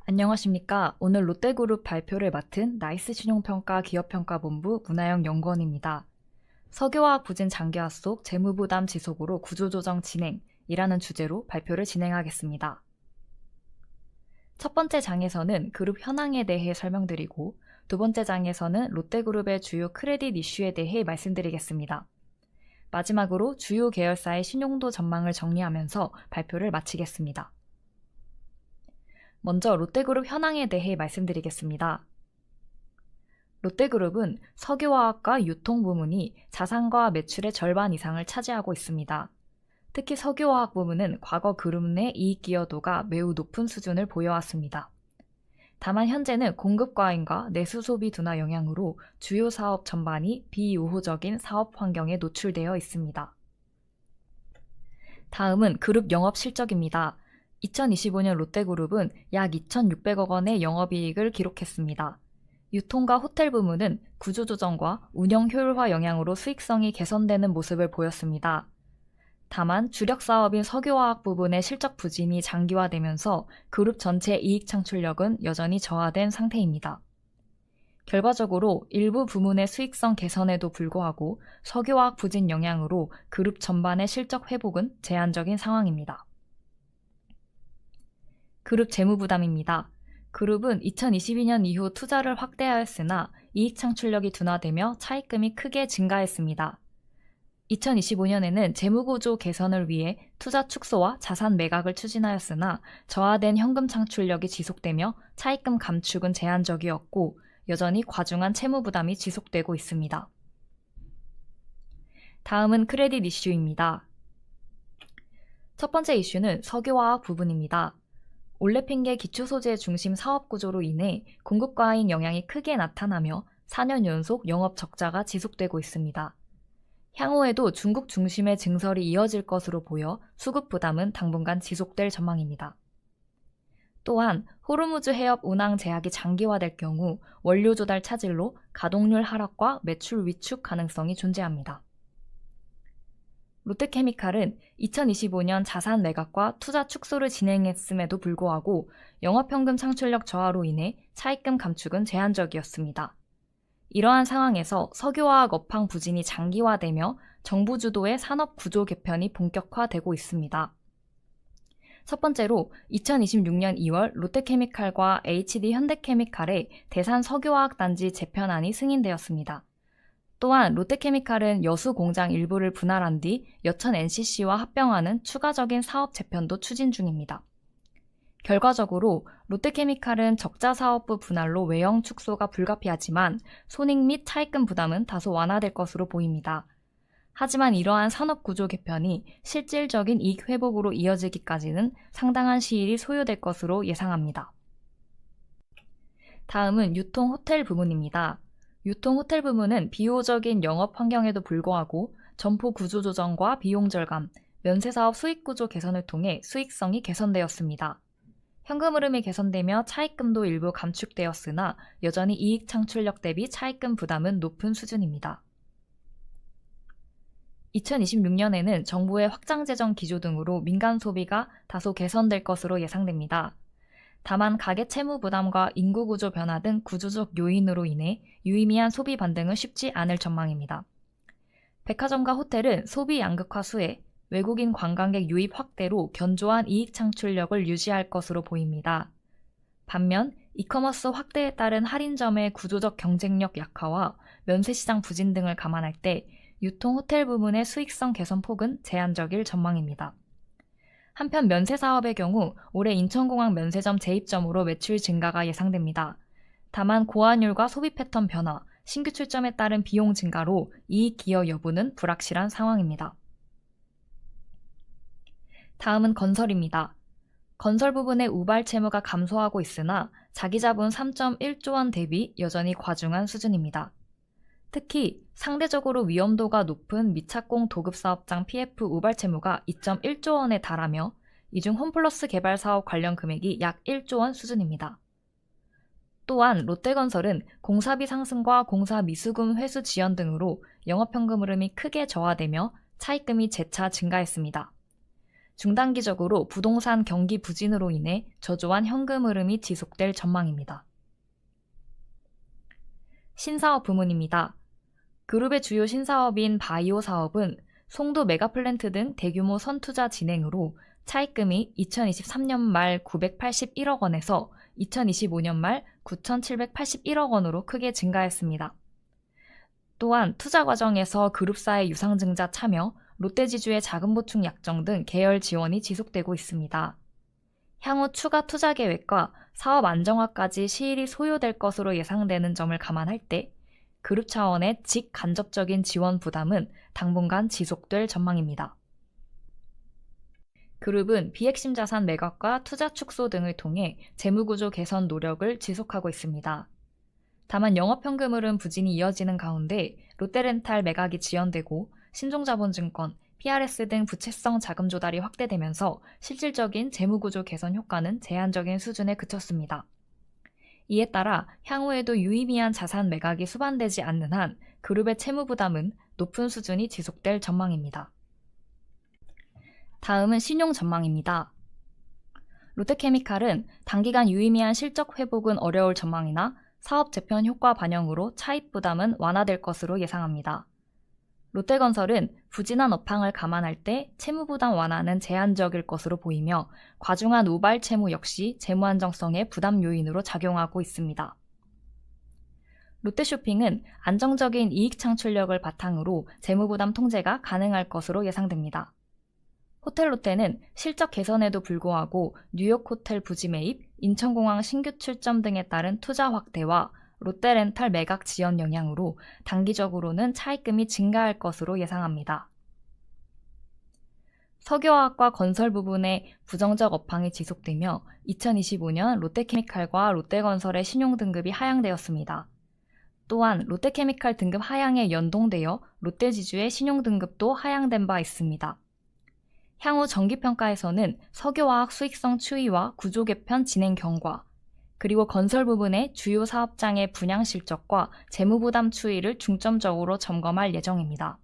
안녕하십니까. 오늘 롯데그룹 발표를 맡은 나이스 신용평가 기업평가본부 문하영 연구원입니다. 석유화학 부진 장기화 속 재무부담 지속으로 구조조정 진행이라는 주제로 발표를 진행하겠습니다. 첫 번째 장에서는 그룹 현황에 대해 설명드리고 두 번째 장에서는 롯데그룹의 주요 크레딧 이슈에 대해 말씀드리겠습니다. 마지막으로 주요 계열사의 신용도 전망을 정리하면서 발표를 마치겠습니다. 먼저 롯데그룹 현황에 대해 말씀드리겠습니다. 롯데그룹은 석유화학과 유통 부문이 자산과 매출의 절반 이상을 차지하고 있습니다. 특히 석유화학 부문은 과거 그룹 내 이익 기여도가 매우 높은 수준을 보여왔습니다. 다만 현재는 공급 과잉과 내수 소비 둔화 영향으로 주요 사업 전반이 비우호적인 사업 환경에 노출되어 있습니다. 다음은 그룹 영업 실적입니다. 2025년 롯데그룹은 약 2,600억 원의 영업이익을 기록했습니다. 유통과 호텔 부문은 구조조정과 운영 효율화 영향으로 수익성이 개선되는 모습을 보였습니다. 다만 주력 사업인 석유화학 부분의 실적 부진이 장기화되면서 그룹 전체 이익 창출력은 여전히 저하된 상태입니다. 결과적으로 일부 부문의 수익성 개선에도 불구하고 석유화학 부진 영향으로 그룹 전반의 실적 회복은 제한적인 상황입니다. 그룹 재무부담입니다. 그룹은 2022년 이후 투자를 확대하였으나 이익 창출력이 둔화되며 차입금이 크게 증가했습니다. 2025년에는 재무구조 개선을 위해 투자 축소와 자산 매각을 추진하였으나 저하된 현금 창출력이 지속되며 차입금 감축은 제한적이었고 여전히 과중한 채무부담이 지속되고 있습니다. 다음은 크레딧 이슈입니다. 첫 번째 이슈는 석유화학 부분입니다. 올레핑계 기초소재 중심 사업 구조로 인해 공급 과잉 영향이 크게 나타나며 4년 연속 영업 적자가 지속되고 있습니다. 향후에도 중국 중심의 증설이 이어질 것으로 보여 수급 부담은 당분간 지속될 전망입니다. 또한 호르무즈 해협 운항 제약이 장기화될 경우 원료 조달 차질로 가동률 하락과 매출 위축 가능성이 존재합니다. 롯데케미칼은 2025년 자산 매각과 투자 축소를 진행했음에도 불구하고 영업현금 창출력 저하로 인해 차입금 감축은 제한적이었습니다. 이러한 상황에서 석유화학 업황 부진이 장기화되며 정부 주도의 산업 구조 개편이 본격화되고 있습니다. 첫 번째로 2026년 2월 롯데케미칼과 HD 현대케미칼의 대산 석유화학 단지 재편안이 승인되었습니다. 또한 롯데케미칼은 여수 공장 일부를 분할한 뒤 여천 NCC와 합병하는 추가적인 사업 재편도 추진 중입니다. 결과적으로 롯데케미칼은 적자 사업부 분할로 외형 축소가 불가피하지만 손익 및 차입금 부담은 다소 완화될 것으로 보입니다. 하지만 이러한 산업 구조 개편이 실질적인 이익 회복으로 이어지기까지는 상당한 시일이 소요될 것으로 예상합니다. 다음은 유통 호텔 부문입니다. 유통 호텔 부문은 비호적인 영업 환경에도 불구하고 점포 구조 조정과 비용 절감, 면세 사업 수익 구조 개선을 통해 수익성이 개선되었습니다. 현금 흐름이 개선되며 차입금도 일부 감축되었으나 여전히 이익 창출력 대비 차입금 부담은 높은 수준입니다. 2026년에는 정부의 확장 재정 기조 등으로 민간 소비가 다소 개선될 것으로 예상됩니다. 다만 가계 채무 부담과 인구 구조 변화 등 구조적 요인으로 인해 유의미한 소비 반등은 쉽지 않을 전망입니다. 백화점과 호텔은 소비 양극화 수혜, 외국인 관광객 유입 확대로 견조한 이익 창출력을 유지할 것으로 보입니다. 반면 이커머스 확대에 따른 할인점의 구조적 경쟁력 약화와 면세시장 부진 등을 감안할 때 유통 호텔 부문의 수익성 개선 폭은 제한적일 전망입니다. 한편 면세 사업의 경우 올해 인천공항 면세점 재입점으로 매출 증가가 예상됩니다. 다만 고환율과 소비 패턴 변화, 신규 출점에 따른 비용 증가로 이익 기여 여부는 불확실한 상황입니다. 다음은 건설입니다. 건설 부분의 우발 채무가 감소하고 있으나 자기자본 3.1조 원 대비 여전히 과중한 수준입니다. 특히 상대적으로 위험도가 높은 미착공 도급사업장 PF 우발 채무가 2.1조 원에 달하며 이 중 홈플러스 개발 사업 관련 금액이 약 1조 원 수준입니다. 또한 롯데건설은 공사비 상승과 공사 미수금 회수 지연 등으로 영업현금 흐름이 크게 저하되며 차입금이 재차 증가했습니다. 중단기적으로 부동산 경기 부진으로 인해 저조한 현금 흐름이 지속될 전망입니다. 신사업 부문입니다. 그룹의 주요 신사업인 바이오 사업은 송도 메가플랜트 등 대규모 선투자 진행으로 차입금이 2023년 말 981억 원에서 2025년 말 9,781억 원으로 크게 증가했습니다. 또한 투자 과정에서 그룹사의 유상증자 참여, 롯데지주의 자금 보충 약정 등 계열 지원이 지속되고 있습니다. 향후 추가 투자 계획과 사업 안정화까지 시일이 소요될 것으로 예상되는 점을 감안할 때 그룹 차원의 직간접적인 지원 부담은 당분간 지속될 전망입니다. 그룹은 비핵심 자산 매각과 투자 축소 등을 통해 재무구조 개선 노력을 지속하고 있습니다. 다만 영업현금흐름 부진이 이어지는 가운데 롯데렌탈 매각이 지연되고 신종자본증권, PRS 등 부채성 자금 조달이 확대되면서 실질적인 재무구조 개선 효과는 제한적인 수준에 그쳤습니다. 이에 따라 향후에도 유의미한 자산 매각이 수반되지 않는 한 그룹의 채무 부담은 높은 수준이 지속될 전망입니다. 다음은 신용 전망입니다. 롯데케미칼은 단기간 유의미한 실적 회복은 어려울 전망이나 사업 재편 효과 반영으로 차입 부담은 완화될 것으로 예상합니다. 롯데건설은 부진한 업황을 감안할 때 채무 부담 완화는 제한적일 것으로 보이며 과중한 우발 채무 역시 재무 안정성의 부담 요인으로 작용하고 있습니다. 롯데쇼핑은 안정적인 이익 창출력을 바탕으로 재무 부담 통제가 가능할 것으로 예상됩니다. 호텔롯데는 실적 개선에도 불구하고 뉴욕 호텔 부지 매입, 인천공항 신규 출점 등에 따른 투자 확대와 롯데렌탈 매각 지연 영향으로 단기적으로는 차입금이 증가할 것으로 예상합니다. 석유화학과 건설 부분의 부정적 업황이 지속되며 2025년 롯데케미칼과 롯데건설의 신용등급이 하향되었습니다. 또한 롯데케미칼 등급 하향에 연동되어 롯데지주의 신용등급도 하향된 바 있습니다. 향후 정기평가에서는 석유화학 수익성 추이와 구조 개편 진행 경과, 그리고 건설 부분의 주요 사업장의 분양 실적과 재무부담 추이를 중점적으로 점검할 예정입니다.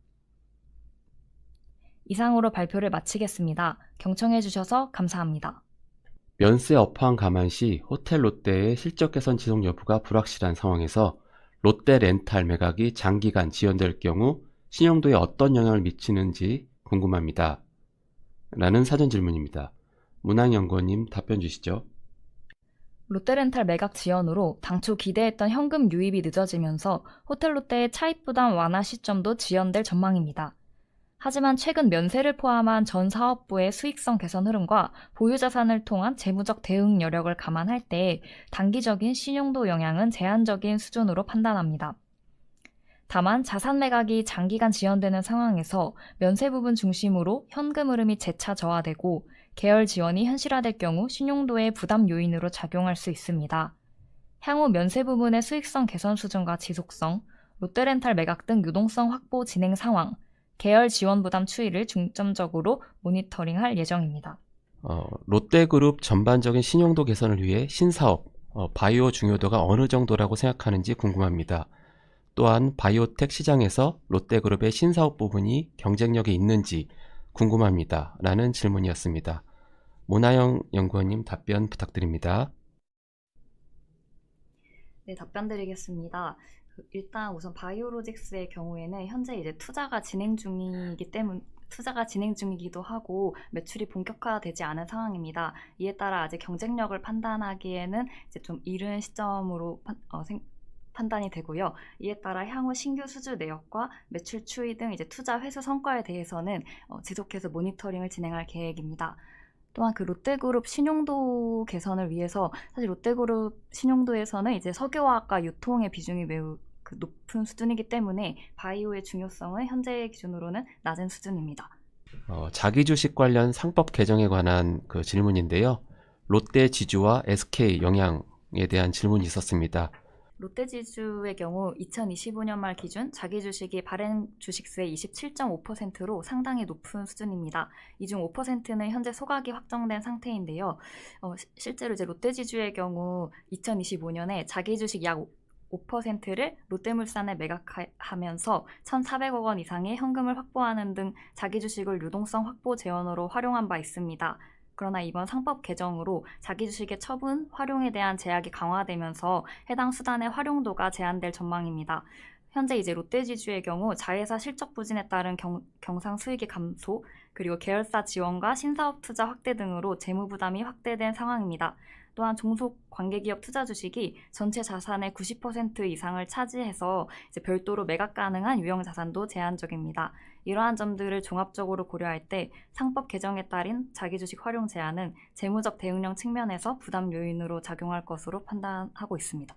이상으로 발표를 마치겠습니다. 경청해 주셔서 감사합니다. 면세 업황 감안 시 호텔 롯데의 실적 개선 지속 여부가 불확실한 상황에서 롯데 렌탈 매각이 장기간 지연될 경우 신용도에 어떤 영향을 미치는지 궁금합니다. 라는 사전 질문입니다. 문항연구원님 답변 주시죠. 롯데렌탈 매각 지연으로 당초 기대했던 현금 유입이 늦어지면서 호텔 롯데의 차입 부담 완화 시점도 지연될 전망입니다. 하지만 최근 면세를 포함한 전 사업부의 수익성 개선 흐름과 보유 자산을 통한 재무적 대응 여력을 감안할 때 단기적인 신용도 영향은 제한적인 수준으로 판단합니다. 다만 자산 매각이 장기간 지연되는 상황에서 면세 부분 중심으로 현금 흐름이 재차 저하되고 계열 지원이 현실화될 경우 신용도의 부담 요인으로 작용할 수 있습니다. 향후 면세 부분의 수익성 개선 수준과 지속성, 롯데렌탈 매각 등 유동성 확보 진행 상황, 계열 지원 부담 추이를 중점적으로 모니터링할 예정입니다. 롯데그룹 전반적인 신용도 개선을 위해 신사업, 바이오 중요도가 어느 정도라고 생각하는지 궁금합니다. 또한 바이오텍 시장에서 롯데그룹의 신사업 부분이 경쟁력이 있는지 궁금합니다. 라는 질문이었습니다. 모나영 연구원님 답변 부탁드립니다. 네, 답변 드리겠습니다. 일단 우선 바이오로직스의 경우에는 현재 이제 투자가 진행 중이기도 하고 매출이 본격화되지 않은 상황입니다. 이에 따라 아직 경쟁력을 판단하기에는 이제 좀 이른 시점으로 판단이 되고요. 이에 따라 향후 신규 수주 내역과 매출 추이 등 이제 투자 회수 성과에 대해서는 지속해서 모니터링을 진행할 계획입니다. 또한 그 롯데그룹 신용도 개선을 위해서 사실 롯데그룹 신용도에서는 이제 석유화학과 유통의 비중이 매우 높은 수준이기 때문에 바이오의 중요성은 현재의 기준으로는 낮은 수준입니다. 자기 주식 관련 상법 개정에 관한 그 질문인데요. 롯데 지주와 SK 영향에 대한 질문이 있었습니다. 롯데지주의 경우 2025년 말 기준 자기 주식이 발행 주식수의 27.5%로 상당히 높은 수준입니다. 이 중 5%는 현재 소각이 확정된 상태인데요. 실제로 이제 롯데지주의 경우 2025년에 자기 주식 약 5%를 롯데물산에 매각하면서 1,400억 원 이상의 현금을 확보하는 등 자기 주식을 유동성 확보 재원으로 활용한 바 있습니다. 그러나 이번 상법 개정으로 자기 주식의 처분, 활용에 대한 제약이 강화되면서 해당 수단의 활용도가 제한될 전망입니다. 현재 이제 롯데지주의 경우 자회사 실적 부진에 따른 경상 수익의 감소, 그리고 계열사 지원과 신사업 투자 확대 등으로 재무 부담이 확대된 상황입니다. 또한 종속 관계기업 투자 주식이 전체 자산의 90% 이상을 차지해서 이제 별도로 매각 가능한 유형 자산도 제한적입니다. 이러한 점들을 종합적으로 고려할 때 상법 개정에 따른 자기주식 활용 제한은 재무적 대응령 측면에서 부담 요인으로 작용할 것으로 판단하고 있습니다.